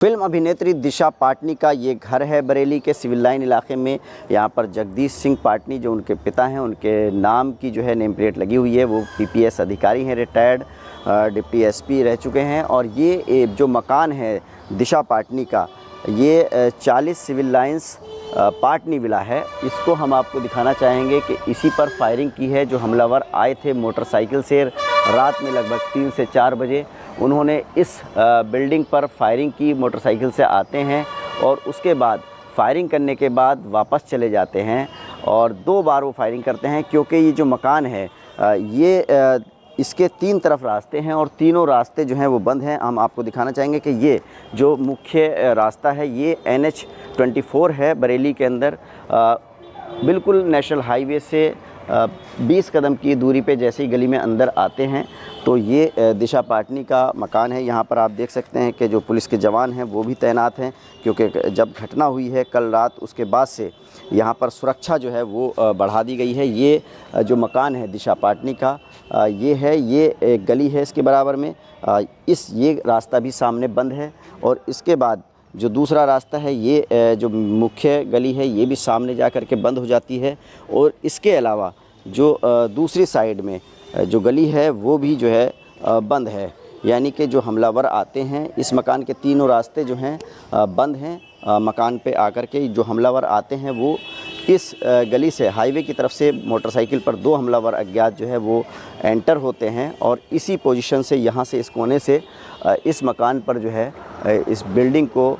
Film अभिनेत्री दिशा पाटनी का ये घर है बरेली के सिविल लाइन इलाके में। यहाँ पर जगदीश सिंह पाटनी जो उनके पिता हैं, उनके नाम की जो है नेम प्लेट लगी हुई है। वो पीपीएस अधिकारी हैं, रिटायर्ड डिप्टी एसपी रह चुके हैं। और ये जो मकान है दिशा पाटनी का, ये 40 सिविल लाइन्स पाटनी विला है। इसको हम आपको दिखाना चाहेंगे कि इसी पर फायरिंग की है। जो हमलावर आए थे मोटरसाइकिल से रात में लगभग 3 से 4 बजे, उन्होंने इस बिल्डिंग पर फायरिंग की। मोटरसाइकिल से आते हैं और उसके बाद फायरिंग करने के बाद वापस चले जाते हैं। और 2 बार वो फायरिंग करते हैं, क्योंकि ये जो मकान है इसके 3 तरफ रास्ते हैं और तीनों रास्ते जो हैं वो बंद हैं। हम आपको दिखाना चाहेंगे कि ये जो मुख्य रास्ता है ये NH 24 है बरेली के अंदर, बिल्कुल नेशनल हाईवे से 20 कदम की दूरी पे जैसे ही गली में अंदर आते हैं तो ये दिशा पाटनी का मकान है। यहाँ पर आप देख सकते हैं कि जो पुलिस के जवान हैं वो भी तैनात हैं, क्योंकि जब घटना हुई है कल रात उसके बाद से यहाँ पर सुरक्षा जो है वो बढ़ा दी गई है। ये जो मकान है दिशा पाटनी का ये एक गली है इसके बराबर में। ये रास्ता भी सामने बंद है और इसके बाद जो दूसरा रास्ता है ये जो मुख्य गली है ये भी सामने जा कर के बंद हो जाती है। और इसके अलावा जो दूसरी साइड में जो गली है वो भी जो है बंद है। यानी कि जो हमलावर आते हैं इस मकान के तीनों रास्ते जो हैं बंद हैं। मकान पे आकर के जो हमलावर आते हैं वो इस गली से हाईवे की तरफ से मोटरसाइकिल पर 2 हमलावर अज्ञात जो है वो एंटर होते हैं और इसी पोजीशन से यहाँ से इस कोने से इस मकान पर जो है इस बिल्डिंग को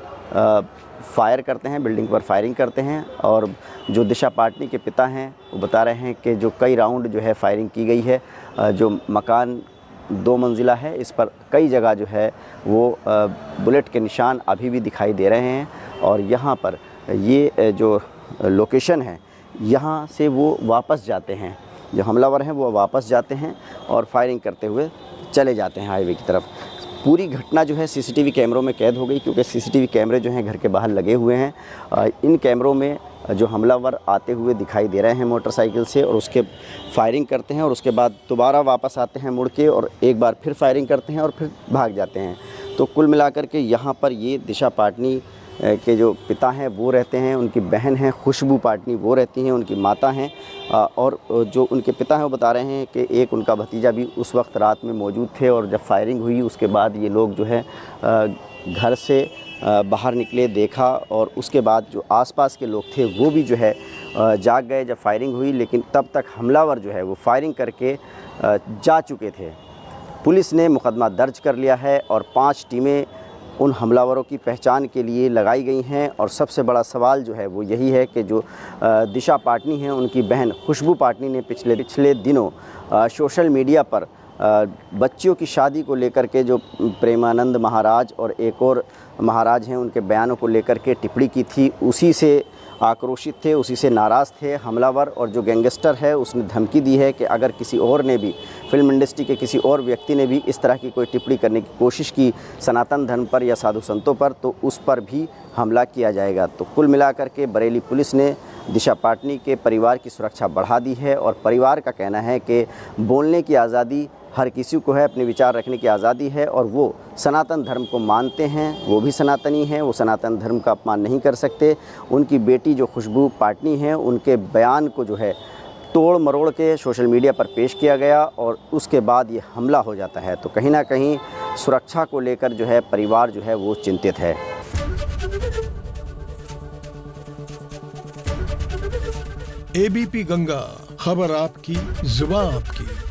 फायर करते हैं, बिल्डिंग पर फायरिंग करते हैं। और जो दिशा पाटनी के पिता हैं वो बता रहे हैं कि जो कई राउंड जो है फायरिंग की गई है। जो मकान 2 मंजिला है, इस पर कई जगह जो है वो बुलेट के निशान अभी भी दिखाई दे रहे हैं। और यहाँ पर ये जो लोकेशन है यहाँ से वो वापस जाते हैं, जो हमलावर हैं वो वापस जाते हैं और फायरिंग करते हुए चले जाते हैं हाईवे की तरफ। पूरी घटना जो है सीसीटीवी कैमरों में कैद हो गई, क्योंकि सीसीटीवी कैमरे जो हैं घर के बाहर लगे हुए हैं। इन कैमरों में जो हमलावर आते हुए दिखाई दे रहे हैं मोटरसाइकिल से और उसके फायरिंग करते हैं और उसके बाद दोबारा वापस आते हैं मुड़ के और एक बार फिर फायरिंग करते हैं और फिर भाग जाते हैं। तो कुल मिलाकर के यहाँ पर ये दिशा पाटनी के जो पिता हैं वो रहते हैं, उनकी बहन हैं खुशबू पाटनी वो रहती हैं, उनकी माता हैं। और जो उनके पिता हैं वो बता रहे हैं कि एक उनका भतीजा भी उस वक्त रात में मौजूद थे और जब फायरिंग हुई उसके बाद ये लोग जो है घर से बाहर निकले, देखा और उसके बाद जो आसपास के लोग थे वो भी जो है जाग गए जब फायरिंग हुई। लेकिन तब तक हमलावर जो है वो फायरिंग करके जा चुके थे। पुलिस ने मुकदमा दर्ज कर लिया है और 5 टीमें उन हमलावरों की पहचान के लिए लगाई गई हैं। और सबसे बड़ा सवाल जो है वो यही है कि जो दिशा पाटनी हैं उनकी बहन खुशबू पाटनी ने पिछले दिनों सोशल मीडिया पर बच्चियों की शादी को लेकर के जो प्रेमानंद महाराज और एक और महाराज हैं उनके बयानों को लेकर के टिप्पणी की थी। उसी से आक्रोशित थे, उसी से नाराज़ थे हमलावर। और जो गैंगस्टर है उसने धमकी दी है कि अगर किसी और ने भी, फिल्म इंडस्ट्री के किसी और व्यक्ति ने भी इस तरह की कोई टिप्पणी करने की कोशिश की सनातन धर्म पर या साधु संतों पर, तो उस पर भी हमला किया जाएगा। तो कुल मिलाकर के बरेली पुलिस ने दिशा पाटनी के परिवार की सुरक्षा बढ़ा दी है। और परिवार का कहना है कि बोलने की आज़ादी हर किसी को है, अपने विचार रखने की आज़ादी है और वो सनातन धर्म को मानते हैं, वो भी सनातनी हैं, वो सनातन धर्म का अपमान नहीं कर सकते। उनकी बेटी जो खुशबू पाटनी हैं उनके बयान को जो है तोड़ मरोड़ के सोशल मीडिया पर पेश किया गया और उसके बाद ये हमला हो जाता है। तो कहीं ना कहीं सुरक्षा को लेकर जो है परिवार जो है वो चिंतित है। ABP गंगा, खबर आपकी, जुबान आपकी।